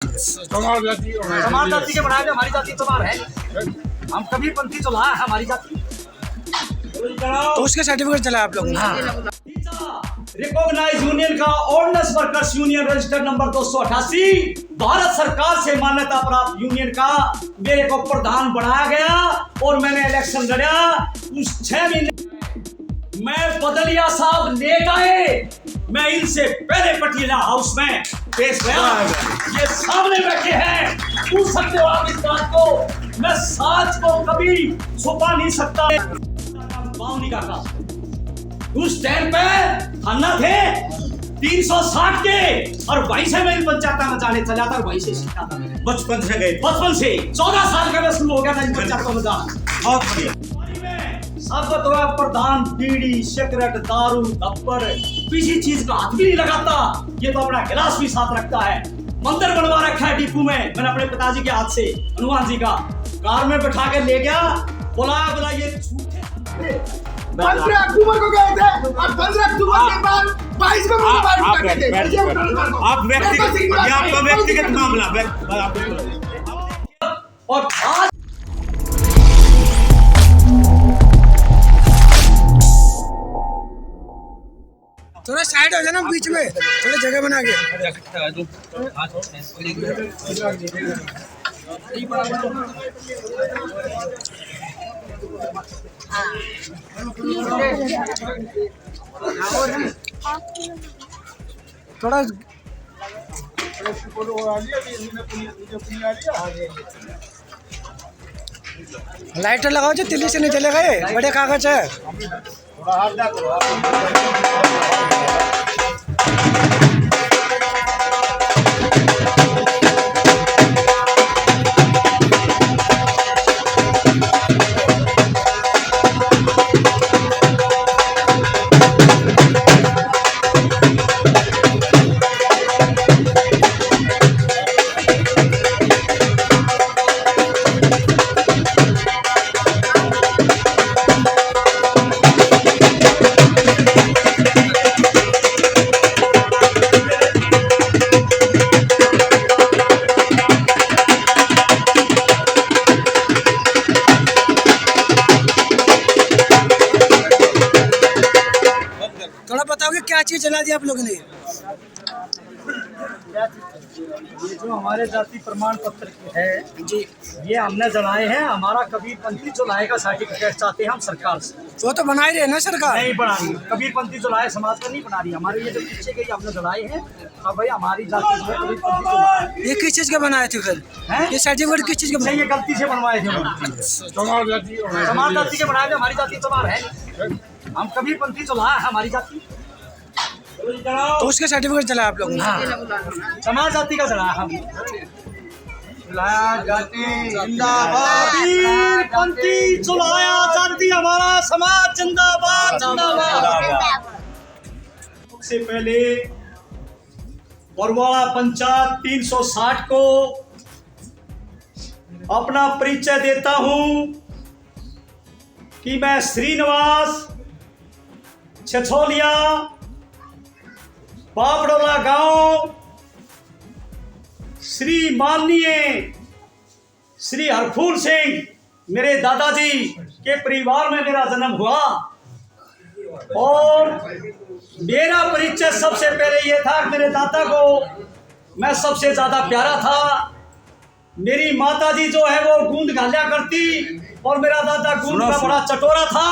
समाज जाति के बनाए हमारी जाति तमार है। हम कभी पंथी चला है हमारी जाति, तो उसके सर्टिफिकेट चला आप लोग ने? रिकॉग्नाइज यूनियन का ordnance workers union register number 288 Bharat सरकार से मान्यता प्राप्त यूनियन का मेरे को प्रधान बनाया गया और मैंने इलेक्शन लड़ा। उस 6 महीने मैं बदलिया साहब लेट आए, मैं इनसे पहले पटियाला हाउस में पेश गया। ये सामने बैठे हैं, पूछ सकते हो आप इस बात को। मैं साच को कभी छुपा नहीं सकता। बावनी का उस टाइम पे खाना थे 360 के, और वहीं से मेरी पंचायत में जाने चला था और वहीं से सीखा था। बचपन से 14 साल का मैं शुरू हो गया था इन पंचायतों में जाना। बहुत बढ़िया। सबका तो प्रधान बीड़ी सिगरेट दारू दब्बर किसी चीज का हाथ भी नहीं लगाता। ये तो अपना गिलास भी साथ रखता है। मंदिर बनवा रखा है डिपू में, मैंने अपने पिताजी के हाथ से हनुमान जी का कार में बैठा के ले गया। बोला ये झूठे 15 अक्टूबर को गए थे और 15 अक्टूबर के बाद 22 को आप व्यक्तिगत मामला और आज थोड़ा साइड हो जाना बीच में, थोड़ा जगह बना के। थोड़ा लाइटर लगाओ जो दिल्ली से नहीं चले गए, बड़े कागज है। थोड़ा बताओगे क्या चीज जला दी आप लोगों ने? ये जो हमारे जाति प्रमाण पत्र है जी, ये हमने जलाए हैं। हमारा कबीरपंथी जुलाई का सर्टिफिकेट चाहते हैं हम सरकार से। वो तो बना ही रहे ना सरकार? नहीं बना रही, कबीरपंथी जुलाई समाज का नहीं बना रही। हमारे ये जो पीछे के हमने जलाए हैं, अब भाई हमारी जाति जो है कबीरपंथी जुलाई। ये किस चीज के बनाए थे फिर? ये सर्टिफिकेट किस चीज के? ये गलती से बनवाए थे। समाज जाति के बनाए थे, हमारी जाति तमार है। हम कबीरपंथी जुलाई है हमारी जाति, तो उसके सर्टिफिकेट चला आप लोग ने? समाज जाति का चला हम। जाति जिंदाबाद, कबीरपंथी चलाया जाति हमारा समाज जिंदाबाद जिंदाबाद। सबसे पहले बरवाड़ा पंचायत 360 को अपना परिचय देता हूं कि मैं श्रीनिवास छछोलिया बापड़ोला गांव श्री माननीय श्री हरफूल सिंह मेरे दादाजी के परिवार में मेरा जन्म हुआ। और मेरा परिचय सबसे पहले ये था कि मेरे दादा को मैं सबसे ज्यादा प्यारा था। मेरी माताजी जो है वो गूंद घालिया करती और मेरा दादा गूंद का बड़ा चटोरा था।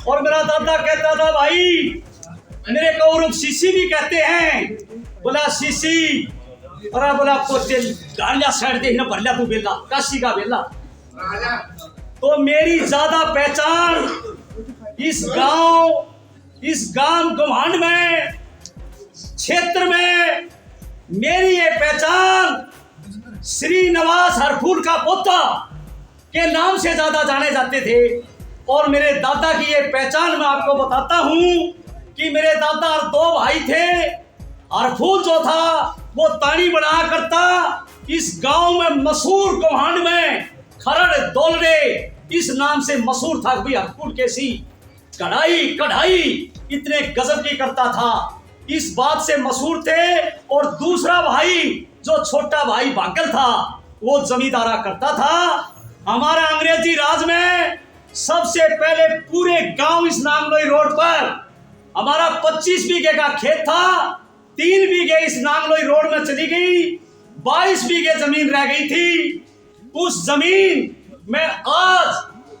और मेरा दादा कहता था भाई, मेरे को शीशी भी कहते हैं, बोला शीशी, और बोला पोते डालिया साइड दे ना भरला तू बेला काशी का बेला। तो मेरी ज्यादा पहचान इस गांव गम्हांड में क्षेत्र में मेरी ये पहचान श्रीनिवास हरफूल का पोता के नाम से ज्यादा जाने जाते थे। और मेरे दादा की ये पहचान मैं आपको बताता हूं कि मेरे दादा 2 भाई थे। हरफूल जो था वो ताड़ी बनाया करता। इस गांव में मशहूर गम्हांड में खरड़ दोलरे इस नाम से मशहूर था। कोई हरफूल कैसी कढ़ाई इतने गजब की करता था, इस बात से मशहूर थे। और दूसरा भाई जो छोटा भाई भागल था वो जमींदारा करता था। हमारा अंग्रेजी राज में सबसे पहले पूरे गांव इस नांगलोई रोड पर हमारा 25 बीघे का खेत था। 3 बीघे इस नांगलोई रोड में चली गई, 22 बीघे जमीन रह गई थी। उस जमीन में आज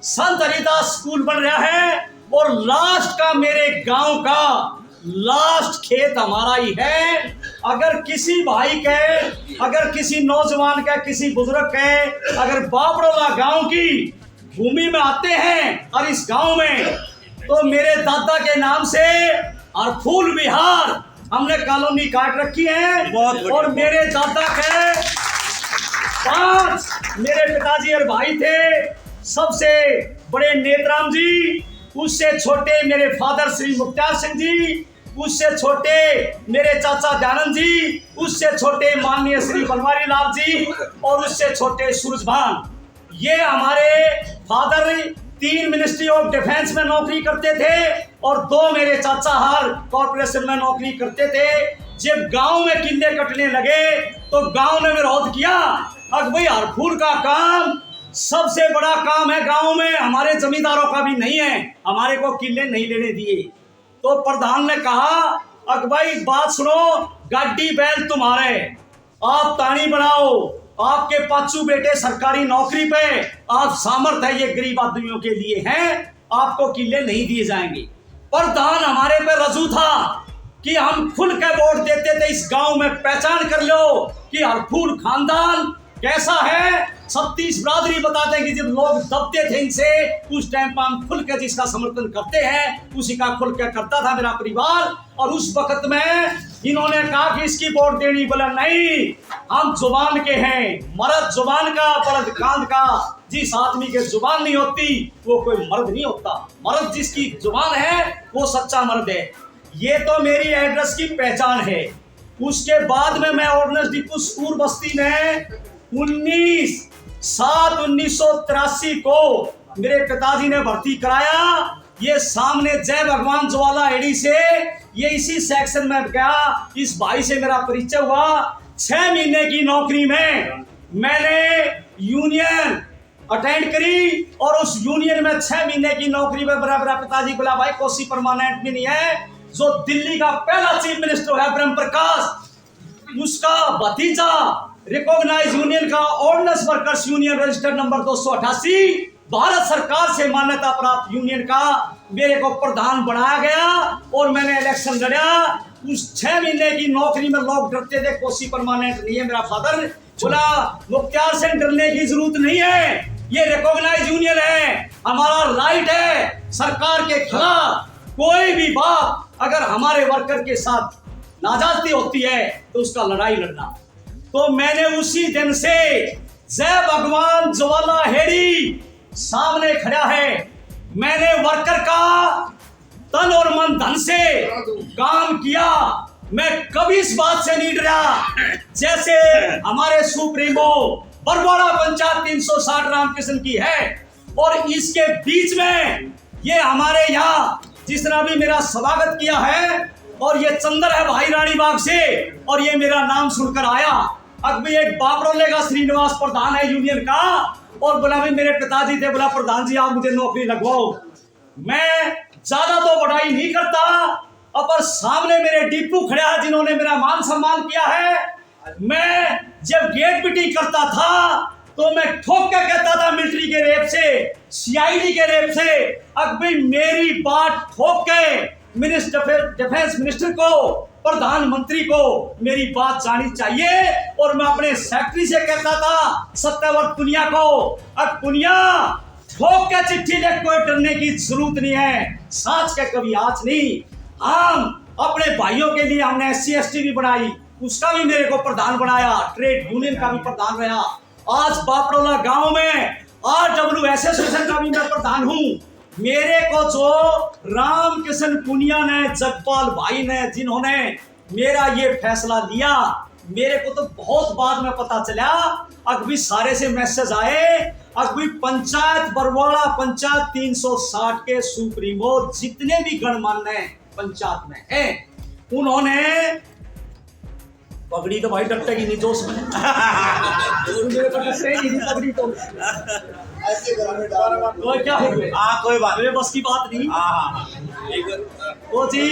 संत हरिदास स्कूल बन रहा है और लास्ट का मेरे गांव का लास्ट खेत हमारा ही है। अगर किसी भाई के, अगर किसी नौजवान का, किसी बुजुर्ग के अगर बापड़ोला गांव की भूमि में आते हैं और इस गांव में, तो मेरे दादा के नाम से और फूल विहार हमने कॉलोनी काट रखी है। और मेरे दादा के 5 मेरे पिताजी और भाई थे। सबसे बड़े नेतराम जी, उससे छोटे मेरे फादर श्री मुख्तार सिंह जी, उससे छोटे मेरे चाचा दयानंद जी, उससे छोटे माननीय श्री बनवारी लाल जी और उससे छोटे सूरजभान। ये हमारे फादर 3 मिनिस्ट्री ऑफ डिफेंस में नौकरी करते थे और 2 मेरे चाचा हर कॉर्पोरेशन में नौकरी करते थे। जब गांव में किले कटने लगे तो गांव ने विरोध किया। अब भाई हरफूल का काम सबसे बड़ा काम है गांव में, हमारे जमींदारों का भी नहीं है, हमारे को किले नहीं लेने दिए। तो प्रधान ने कहा अक भाई बात सुनो, गाड़ी बैल तुम्हारे, आप तानी बनाओ, आपके पांचों बेटे सरकारी नौकरी पे, आप सामर्थ है ये गरीब आदमियों के लिए हैं, आपको किले नहीं दिए जाएंगे। प्रधान हमारे पे रजू था कि हम खुल के वोट देते थे इस गांव में, पहचान कर लो कि हरफूल खानदान कैसा है। 36 बरादरी बताते हैं कि जब लोग दबते थे इनसे, उस टाइम पर हम खुल के जिसका समर्थन करते हैं उसी का खुल के करता था मेरा परिवार। और उस वक्त में इन्होंने कहा कि इसकी वोट देनी, बोला नहीं, हम जुबान के हैं, मर्द जुबान का, बलद कांद का। जिस आदमी के जुबान नहीं होती वो कोई मर्द नहीं होता, मर्द जिसकी जुबान है वो सच्चा मर्द है। ये तो मेरी एड्रेस की पहचान है। उसके बाद में मैं ऑर्डिनेंस डिपो सूर बस्ती में 19/7/1983 को मेरे पिताजी ने भर्ती कराया। ये सामने जय भगवान ज्वाला एडी से ये इसी सेक्शन में गया। इस भाई से मेरा परिचय हुआ। 6 महीने की नौकरी में मैंने यूनियन अटेंड करी और उस यूनियन में 6 महीने की नौकरी में बराबर पिताजी बोला भाई कोसी परमानेंट भी नहीं है। जो दिल्ली का पहला चीफ मिनिस्टर है ब्रह्म प्रकाश, उसका भतीजा रिकॉग्नाइज यूनियन का ordnance workers union registered number 288 Bharat सरकार से मान्यता प्राप्त यूनियन का मेरे को प्रधान बनाया गया और मैंने इलेक्शन लड़ा। उस 6 महीने की नौकरी में लोग डरते थे कोसी परमानेंट नहीं है। मेरा फादर बोला मुख्तार से डरने की जरूरत नहीं है, ये रिकॉग्नाइज यूनियन है, हमारा राइट है। सरकार के खिलाफ कोई भी बात अगर हमारे वर्कर के साथ नाजायज होती है तो उसका लड़ाई लड़ना। तो मैंने उसी दिन से जय भगवान ज्वाला हेड़ी सामने खड़ा है, मैंने वर्कर का तन और मन धन से काम किया। मैं कभी इस बात से नहीं डरा। जैसे हमारे सुप्रीमो बरवाड़ा पंचायत 360 रामकृष्ण की है और इसके बीच में ये हमारे यहाँ जिसने भी मेरा स्वागत किया है और ये चंदर है भाई रानी बाग से और ये मेरा नाम सुनकर आया। अब भी एक बापरोले का श्रीनिवास प्रधान है यूनियन का और बोला भी मेरे पिताजी थे, बोला प्रधान जी आप मुझे नौकरी लगवाओ। मैं ज्यादा तो बढ़ाई नहीं करता, अब सामने मेरे डिपू खड़ा है जिन्होंने मेरा मान सम्मान किया है। मैं जब गेट मीटिंग करता था तो मैं ठोक के कहता था मिलिट्री के रेप से, सीआईडी के रेप से। अब भी मेरी बात ठोक के डिफेंस मिनिस्टर को, प्रधानमंत्री को मेरी बात जानी चाहिए। और मैं अपने सेक्रेटरी से कहता था सत्यवर्त पुनिया को, अब पुनिया ठोक के चिट्ठी लिख, कोई डरने की जरूरत नहीं है, साच के कभी आज नहीं। हम अपने भाइयों के लिए हमने SC/ST भी बनाई, उसका भी मेरे को प्रधान बनाया, ट्रेड यूनियन का भी प्रधान रहा। आज बापड़ोला गांव में RW एसोसिएशन का भी मैं प्रधान हूं। मेरे को जो रामकृष्ण पुनिया ने, जगपाल भाई ने, जिन्होंने मेरा ये फैसला लिया, मेरे को तो बहुत बाद में पता चला। अभी सारे से मैसेज आए, अभी पंचायत बरवाड़ा पंचायत 360 के सुप्रीमो जितने भी गणमान्य पंचायत में हैं, उन्होंने पगड़ी तो भाई टकटेगी नहीं जोश में। मुझे तो टकटेगी नहीं पगड़ी तो। तो क्या हो गया? हाँ कोई बात मेरे बस की बात नहीं। हाँ तो जी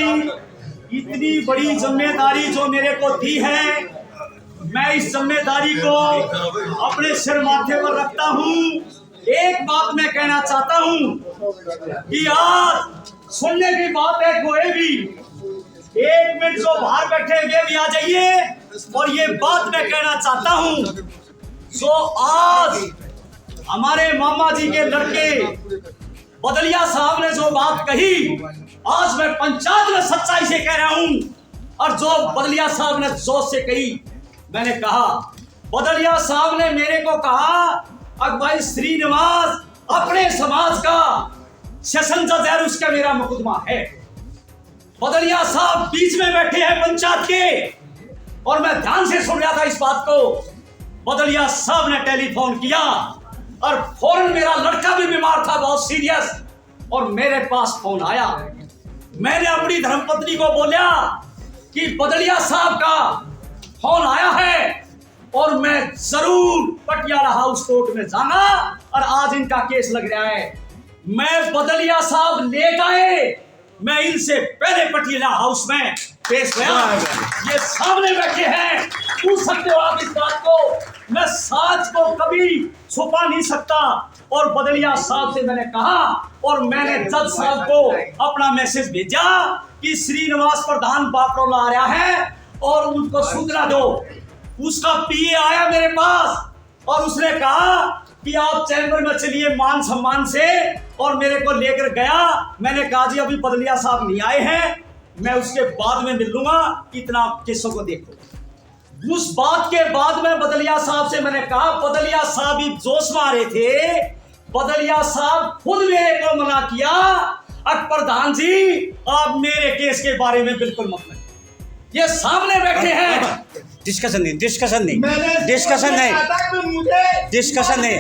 इतनी बड़ी जिम्मेदारी जो मेरे को दी है, मैं इस जिम्मेदारी को अपने सिर माथे पर रखता हूँ। एक बात मैं कहना चाहता हूँ कि आज सुनने की बात है कोई भी, एक मिनट जो बाहर बैठे वे भी आ जाइए। और ये बात मैं कहना चाहता हूँ, सो आज हमारे मामा जी के लड़के बदलिया साहब ने जो बात कही, आज मैं पंचायत में सच्चाई से कह रहा हूँ। और जो बदलिया साहब ने जोश से कही, मैंने कहा बदलिया साहब ने मेरे को कहा अब भाई श्रीनिवास अपने समाज का सेशन जज है, उसका मेरा मुकदमा है। बदलिया साहब बीच में बैठे हैं पंचायत के, और मैं ध्यान से सुन रहा था इस बात को। बदलिया साहब ने टेलीफोन किया और फौरन मेरा लड़का भी बीमार था बहुत सीरियस, और मेरे पास फोन आया। मैंने अपनी धर्मपत्नी को बोला कि बदलिया साहब का फोन आया है और मैं जरूर पटियाला हाउस कोर्ट में जाना, और आज इनका केस लग रहा है। मैं बदलिया साहब लेट आए, मैं इनसे पहले पटियाला हाउस में पेश हुआ। ये सामने बैठे हैं, पूछ सकते हो आप इस बात को। मैं सच को कभी छुपा नहीं सकता। और बदलिया साहब से मैंने कहा, और मैंने जज साहब को अपना मैसेज भेजा कि श्रीनिवास प्रधान बापरोला आ रहा है और उनको सूचना दो। उसका पीए आया मेरे पास और उसने कहा कि आप चैम्बर में चलिए मान सम्मान से, और मेरे को लेकर गया। मैंने कहा जी अभी बदलिया साहब नहीं आए हैं, मैं उसके बाद में मिल लूंगा, इतना केसों को देखो। उस बात के बाद में बदलिया साहब से मैंने कहा, बदलिया साहब ही जोश में आ रहे थे। बदलिया साहब खुद मेरे को मना किया, अब प्रधान जी आप मेरे केस के बारे में बिल्कुल मत करें। ये सामने बैठे हैं। डिस्कशन नहीं डिस्कशन नहीं मैंने डिस्कशन नहीं मुझे डिस्कशन नहीं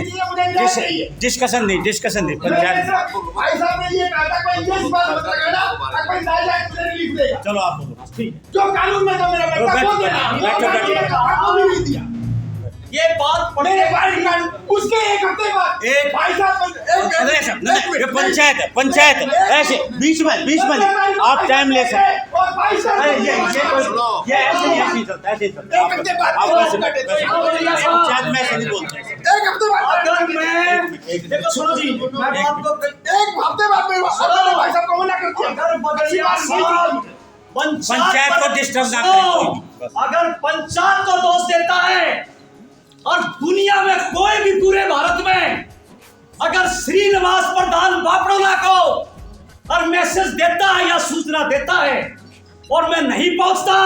डिस्कशन नहीं डिस्कशन नहीं पंचायत। भाई साहब ने ये कहा था कोई ये बात मत लगाना, कोई नाजायज रिलीफ देगा। चलो आप बोलो। जो कानून में जो मेरा बच्चा बोल देना नहीं दिया। ये बात मेरे भाई उसके एक हफ्ते बाद एक भाई साहब ये पंचायत है, पंचायत है। ऐसे बीच में नहीं, आप टाइम ले सकते। और भाई साहब ये ऐसे नहीं चलता, ऐसे ही चलता। एक हफ्ते बाद पंचायत में ऐसे नहीं बोलते। एक हफ्ते बाद अगर मैं देखो सुनो जी, मैं बात को एक हफ्ते बाद मेरे भाई साहब को मना कर दिया। अगर बदलिया साहब पंचायत को डिस्टर्ब ना करें। अगर पंचायत को दोष देता है, और दुनिया में कोई भी पूरे भारत में अगर श्रीनिवास प्रधान बापरोला को और मैसेज देता है या सूचना देता है और मैं नहीं पहुंचता,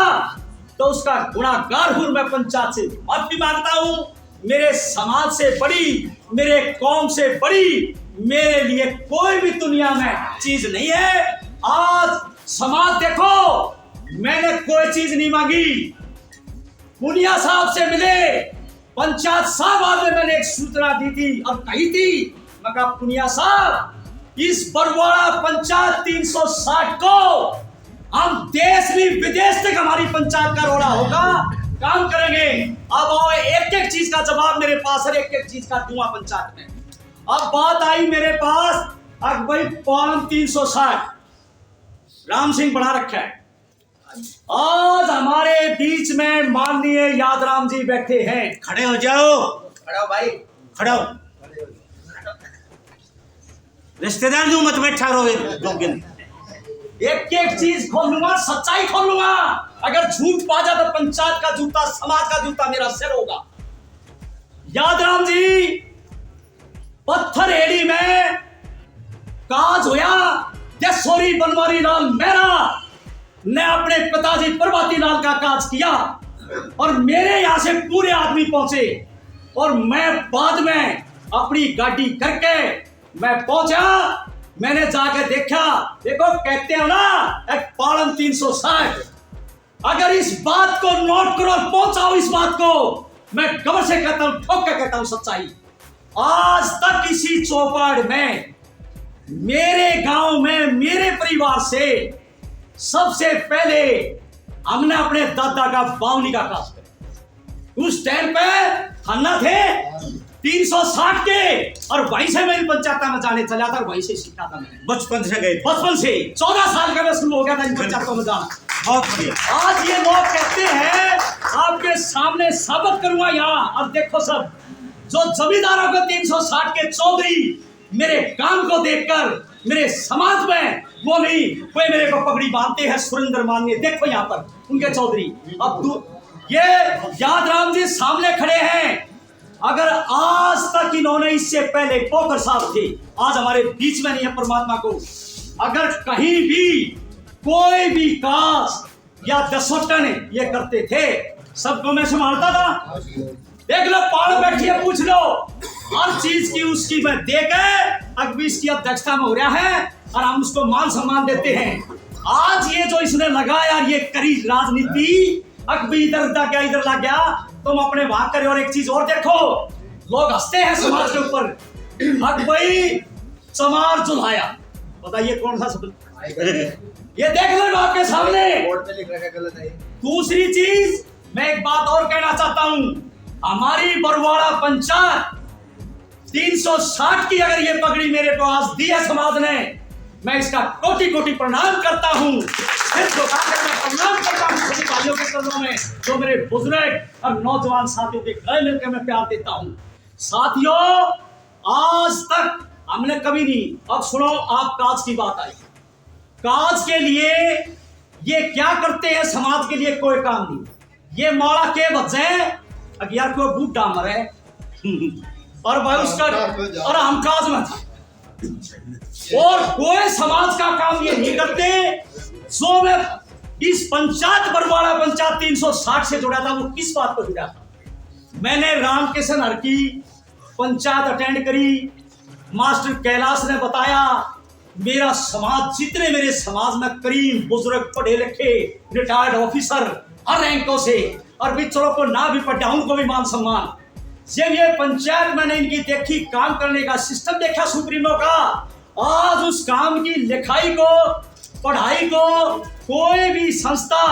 तो उसका गुनाहगार हूं। मैं पंचायत से माफी मांगता हूं। मेरे समाज से बड़ी, मेरे कौम से बड़ी मेरे लिए कोई भी दुनिया में चीज नहीं है। आज समाज देखो, मैंने कोई चीज नहीं मांगी। पुनिया साहब से मिले, पंचायत साहब में मैंने एक सूचना दी थी और कही थी, मैं कहा पुनिया साहब इस बरवाड़ा पंचायत 360 को हम देश भी विदेश तक हमारी पंचायत का रोड़ा होगा, काम करेंगे। अब आओ एक एक चीज का जवाब मेरे पास है, एक एक चीज का दूंगा पंचायत में। अब बात आई मेरे पास, अब भाई पान 360 राम सिंह बढ़ा रखा है। आज हमारे बीच में माननीय यादराम जी बैठे हैं। खड़े हो जाओ, खड़ा हो भाई, खड़ा हो। रिश्तेदार जो मत बैठा रहो एक एक चीज खोल लूंगा, सच्चाई खोल लूंगा। अगर झूठ पा जा तो पंचायत का जूता, समाज का जूता मेरा सिर होगा। यादराम जी पत्थर एड़ी में काज होया, जसोरी बनवारी लाल मेहरा ने अपने पिताजी प्रभाती लाल का काज किया और मेरे यहां से पूरे आदमी पहुंचे, और मैं बाद में अपनी गाड़ी करके मैं पहुंचा। मैंने जाके देखा, देखो कहते हो ना एक पालन 360। अगर इस बात को नोट करो, पहुंचाओ इस बात को, मैं गबर से कहता हूं, ठोक के कहता हूं सच्चाई। आज तक इसी चौपाड़ में मेरे गांव में मेरे परिवार से सबसे पहले हमने अपने दादा का बावली का काज किया। उस टाइम पे थाना थे 360 के, और वहीं से मेरी पंचायत में जाने चला था और वहीं से सीखा था मैंने। बचपन से गए थे। बचपन से 14 साल का मैं शुरू हो गया था इन पंचायतों में जाना। बहुत बढ़िया। आज ये लोग कहते हैं, आपके सामने साबित करूंगा यहाँ। अब देखो सब, जो जमींदारों को 360 के चौधरी मेरे काम को देखकर मेरे समाज में वो नहीं, कोई मेरे को पगड़ी बांधते हैं सुरेंद्र माननीय, देखो यहाँ पर उनके चौधरी। अब ये यादराम जी सामने खड़े हैं। अगर आज तक इन्होंने, इससे पहले पोखर साहब थे, आज हमारे बीच में नहीं है परमात्मा को, अगर कहीं भी कोई भी काज या दसोटन ये करते थे, सबको मैं संभालता था। देख लो, पाड़ बैठी है, पूछ लो, हर चीज की उसकी मैं देकर अभी इसकी अध्यक्षता में हो रहा है और हम उसको मान सम्मान देते हैं। आज ये जो इसने लगाया, ये करी राजनीति, अकबी इधर लग गया, इधर लग गया, तुम अपने वहां करे। और एक चीज और देखो, लोग हंसते हैं समाज के ऊपर, अकबई चमार जुलाया, बताइए कौन सा शब्द? ये देख लो आपके सामने। दूसरी चीज मैं एक बात और कहना चाहता हूं, हमारी बरवाड़ा पंचायत 360 की अगर ये पगड़ी मेरे को आज दी है समाज ने, मैं इसका कोटि कोटि प्रणाम करता हूँ। सिर्फ मैं प्रणाम करता हूँ सभी भाइयों के चरणों में, जो मेरे बुजुर्ग और नौजवान साथियों के गले मिलकर मैं प्यार देता हूँ। साथियों, आज तक हमने कभी नहीं, अब सुनो, आप काज की बात आई, काज के लिए ये क्या करते हैं, समाज के लिए कोई काम नहीं। ये माड़ा के बच्चे अगियार को बूढ़ा मरे और भाई उसका, और हम काज में था, और कोई समाज का काम ये नहीं करते। जो मैं इस पंचायत बरवाड़ा पंचायत 360 से जुड़ा था, वो किस बात पर जुड़ा था? मैंने रामकिशन हर की पंचायत अटेंड करी, मास्टर कैलाश ने बताया, मेरा समाज, जितने मेरे समाज में करीब बुजुर्ग पढ़े लिखे रिटायर्ड ऑफिसर हर रैंकों से, और बिचड़ों को ना भी पढ़ा उनको भी मान सम्मान। जब ये पंचायत मैंने इनकी देखी, काम करने का सिस्टम देखा सुप्रीमो का, आज उस काम की लिखाई को, पढ़ाई को, कोई भी संस्था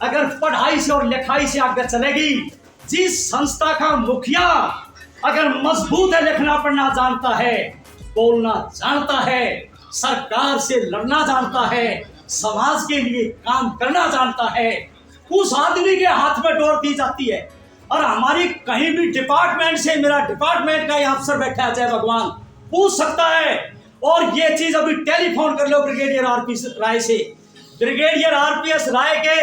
अगर पढ़ाई से और लिखाई से आगे चलेगी, जिस संस्था का मुखिया अगर मजबूत है, लिखना पढ़ना जानता है, बोलना जानता है, सरकार से लड़ना जानता है, समाज के लिए काम करना जानता है, उस आदमी के हाथ में डोर दी जाती है। और हमारी कहीं भी डिपार्टमेंट से, मेरा डिपार्टमेंट का यहाँ अफसर बैठा है, जय भगवान, पूछ सकता है। और ये चीज अभी टेलीफोन कर लो ब्रिगेडियर आरपीएस राय से, ब्रिगेडियर आरपीएस राय के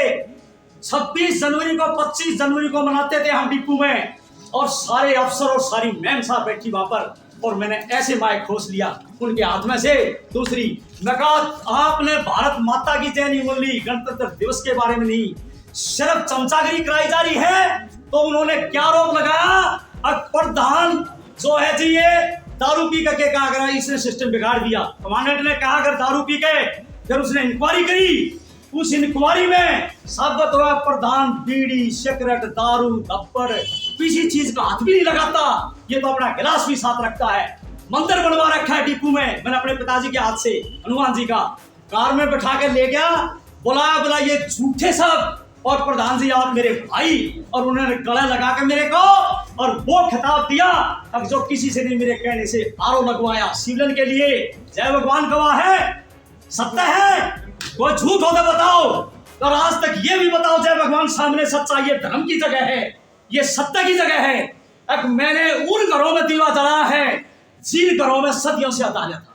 26 जनवरी को 25 जनवरी को मनाते थे हम डिपू में, और सारे अफसर और सारी मैम साहब बैठी वहां पर, और मैंने ऐसे माइक खोस लिया उनके हाथ में से। दूसरी मैं कहा, आपने भारत माता की जय नहीं बोली, गणतंत्र दिवस के बारे में नहीं, सिर्फ चमचागिरी कराई जा रही है। तो उन्होंने क्या आरोप लगाया, प्रधान जो है जी ये दारू पी करके कहा, अगर इसने सिस्टम बिगाड़ दिया। कमांडेंट ने कहा अगर दारू पी के, फिर उसने इंक्वायरी करी, उस इंक्वायरी में साबित हुआ प्रधान बीड़ी, सिगरेट, दारू, थप्पड़, किसी चीज का हाथ भी नहीं लगाता, ये तो अपना गिलास भी साथ रखता है। मंदिर बनवा रखा है डिपू में, मैंने अपने पिताजी के हाथ से, हनुमान जी का, कार में बैठा के ले गया, बोला ये झूठे सब, और प्रधान जी आप मेरे भाई, और उन्होंने गला लगा के मेरे को और वो खिताब दिया, अब जो किसी से नहीं मेरे कहने से आरओ लगवाया सिविलन के लिए। जय भगवान गवाह है, सत्य है, कोई झूठ हो तो बताओ। और आज तक ये भी बताओ जय भगवान सामने सच्चा, ये धर्म की जगह है, ये सत्य की जगह है। अब मैंने उन घरों में दीवा जलाया है जिन घरों में सदियों से अदालत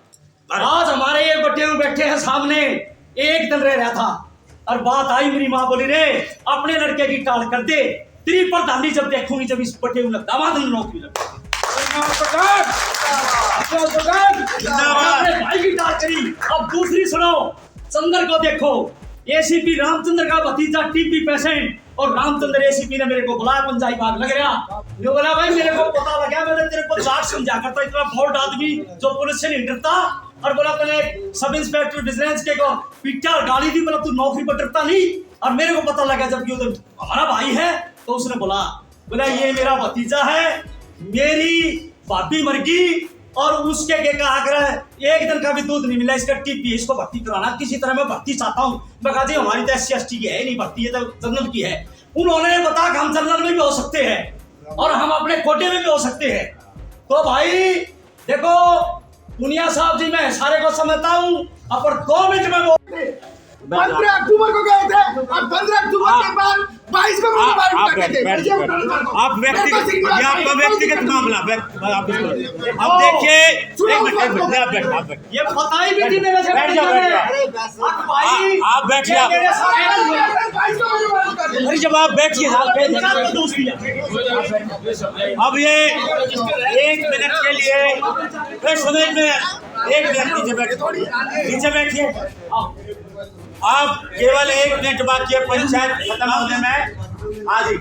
था। आज हमारे ये बटे हुए बैठे हैं सामने, एक दिन रह रहा था और बात आई, मेरी माँ बोली रे अपने लड़के की टाल कर दे, तेरी प्रधानी जब देखूंगी जब इस बटे हुए दामाद ने नौकरी लगी, अपने भाई की टाल करी। अब दूसरी सुनो, चंद्र को देखो, एसीपी रामचंद्र का भतीजा टीबी पेशेंट, और रामचंद्र एसीपी ने मेरे को बुलाया, पंचायत बाग लग रहा, जो बोला भाई मेरे को पता लगा, मैंने तेरे को जाट समझा करता, इतना फोर्ट आदमी जो पुलिस से नहीं डरता, और बोला तूने सब इंस्पेक्टर विजिलेंस के को पिक्चर गाली दी, बोला तू नौकरी पर डरता नहीं। और मेरे को पता लगा जब ये हमारा भाई है, तो उसने बोला ये मेरा भतीजा है, मेरी भाभी मर गई और उसके के आग्रह एक दिन का भी दूध नहीं मिला, इसका टीपी, इसको भर्ती कराना, किसी तरह मैं भर्ती चाहता हूँ। मैं कहा जी हमारी तो SC ST की है नहीं भर्ती, है तो जनरल की है। उन्होंने बताया कि हम जनरल में भी हो सकते हैं और हम अपने कोटे में भी हो सकते हैं। तो भाई देखो पुनिया साहब जी, मैं सारे को समझता हूँ, पर 2 मिनट में वो 15 अक्टूबर को गए थे और 15 अक्टूबर के बाद 22 को आप मुझे बैठ बैठ आप व्यक्तिगत, ये आपका व्यक्तिगत मामला आप देखिए, एक मिनट आप बैठ ये बताई भी थी मेरे से, बैठ जाओ। भाई आप बैठिए, आप मेरे साथ अरे जब आप बैठिए अब ये 1 मिनट के लिए सुनो, 1 मिनट नीचे बैठिए। आप केवल 1 मिनट बाकी है पंचायत खत्म होने में। हाँ जी।